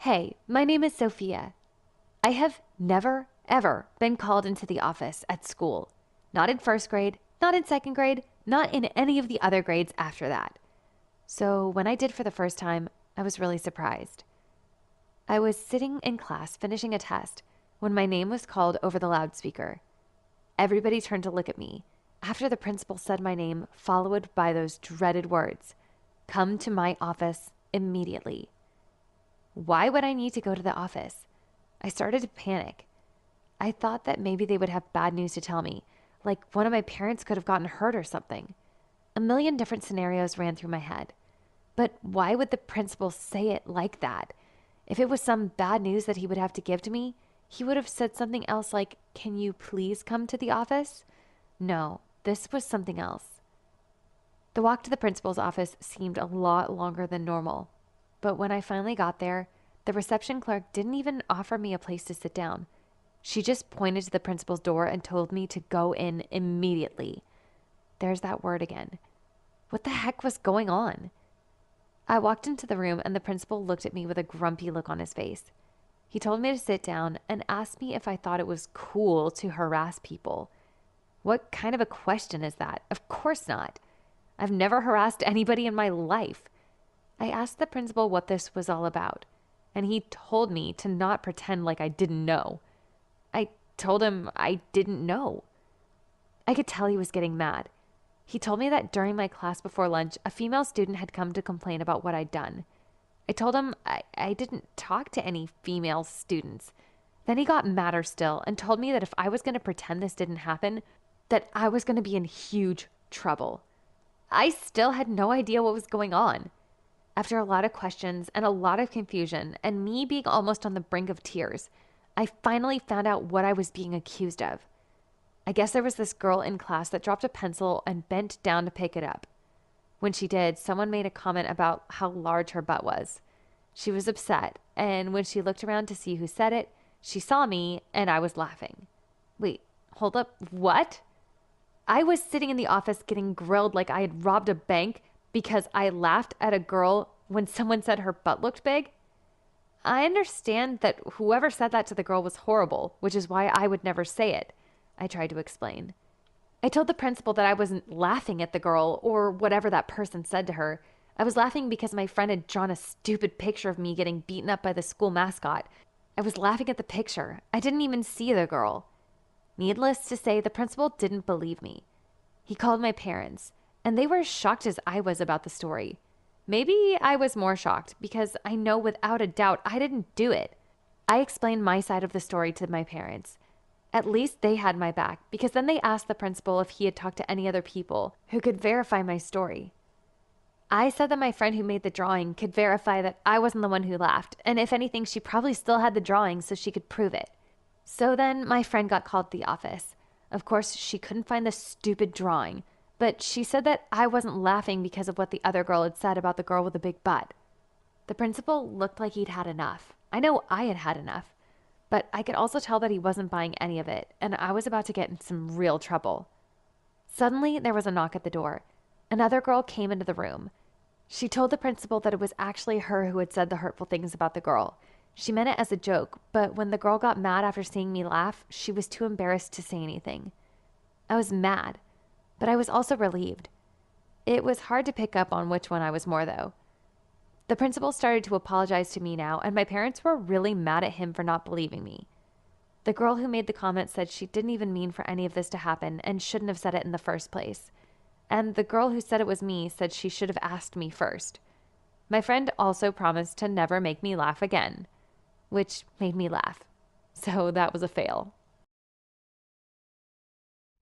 Hey, my name is Sophia. I have never, ever been called into the office at school. Not in first grade, not in second grade, not in any of the other grades after that. So when I did for the first time, I was really surprised. I was sitting in class finishing a test when my name was called over the loudspeaker. Everybody turned to look at me after the principal said my name, followed by those dreaded words, "Come to my office immediately." Why would I need to go to the office? I started to panic. I thought that maybe they would have bad news to tell me, like one of my parents could have gotten hurt or something. A million different scenarios ran through my head. But why would the principal say it like that? If it was some bad news that he would have to give to me, he would have said something else like, "Can you please come to the office?" No, this was something else. The walk to the principal's office seemed a lot longer than normal. But when I finally got there, the reception clerk didn't even offer me a place to sit down. She just pointed to the principal's door and told me to go in immediately. There's that word again. What the heck was going on? I walked into the room and the principal looked at me with a grumpy look on his face. He told me to sit down and asked me if I thought it was cool to harass people. What kind of a question is that? Of course not. I've never harassed anybody in my life. I asked the principal what this was all about, and he told me to not pretend like I didn't know. I told him I didn't know. I could tell he was getting mad. He told me that during my class before lunch, a female student had come to complain about what I'd done. I told him I didn't talk to any female students. Then he got madder still and told me that if I was going to pretend this didn't happen, that I was going to be in huge trouble. I still had no idea what was going on. After a lot of questions and a lot of confusion, and me being almost on the brink of tears, I finally found out what I was being accused of. I guess there was this girl in class that dropped a pencil and bent down to pick it up. When she did, someone made a comment about how large her butt was. She was upset, and when she looked around to see who said it, she saw me, and I was laughing. Wait, hold up, what? I was sitting in the office getting grilled like I had robbed a bank because I laughed at a girl when someone said her butt looked big? I understand that whoever said that to the girl was horrible, which is why I would never say it, I tried to explain. I told the principal that I wasn't laughing at the girl or whatever that person said to her. I was laughing because my friend had drawn a stupid picture of me getting beaten up by the school mascot. I was laughing at the picture. I didn't even see the girl. Needless to say, the principal didn't believe me. He called my parents, and they were as shocked as I was about the story. Maybe I was more shocked because I know without a doubt I didn't do it. I explained my side of the story to my parents. At least they had my back because then they asked the principal if he had talked to any other people who could verify my story. I said that my friend who made the drawing could verify that I wasn't the one who laughed, and if anything, she probably still had the drawing so she could prove it. So then my friend got called to the office. Of course, she couldn't find the stupid drawing, but she said that I wasn't laughing because of what the other girl had said about the girl with the big butt. The principal looked like he'd had enough. I know I had had enough, but I could also tell that he wasn't buying any of it, and I was about to get in some real trouble. Suddenly, there was a knock at the door. Another girl came into the room. She told the principal that it was actually her who had said the hurtful things about the girl. She meant it as a joke, but when the girl got mad after seeing me laugh, she was too embarrassed to say anything. I was mad, but I was also relieved. It was hard to pick up on which one I was more, though. The principal started to apologize to me now, and my parents were really mad at him for not believing me. The girl who made the comment said she didn't even mean for any of this to happen and shouldn't have said it in the first place. And the girl who said it was me said she should have asked me first. My friend also promised to never make me laugh again, which made me laugh. So that was a fail.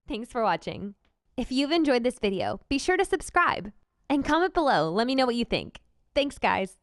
Thanks for watching. If you've enjoyed this video, be sure to subscribe and comment below. Let me know what you think. Thanks, guys.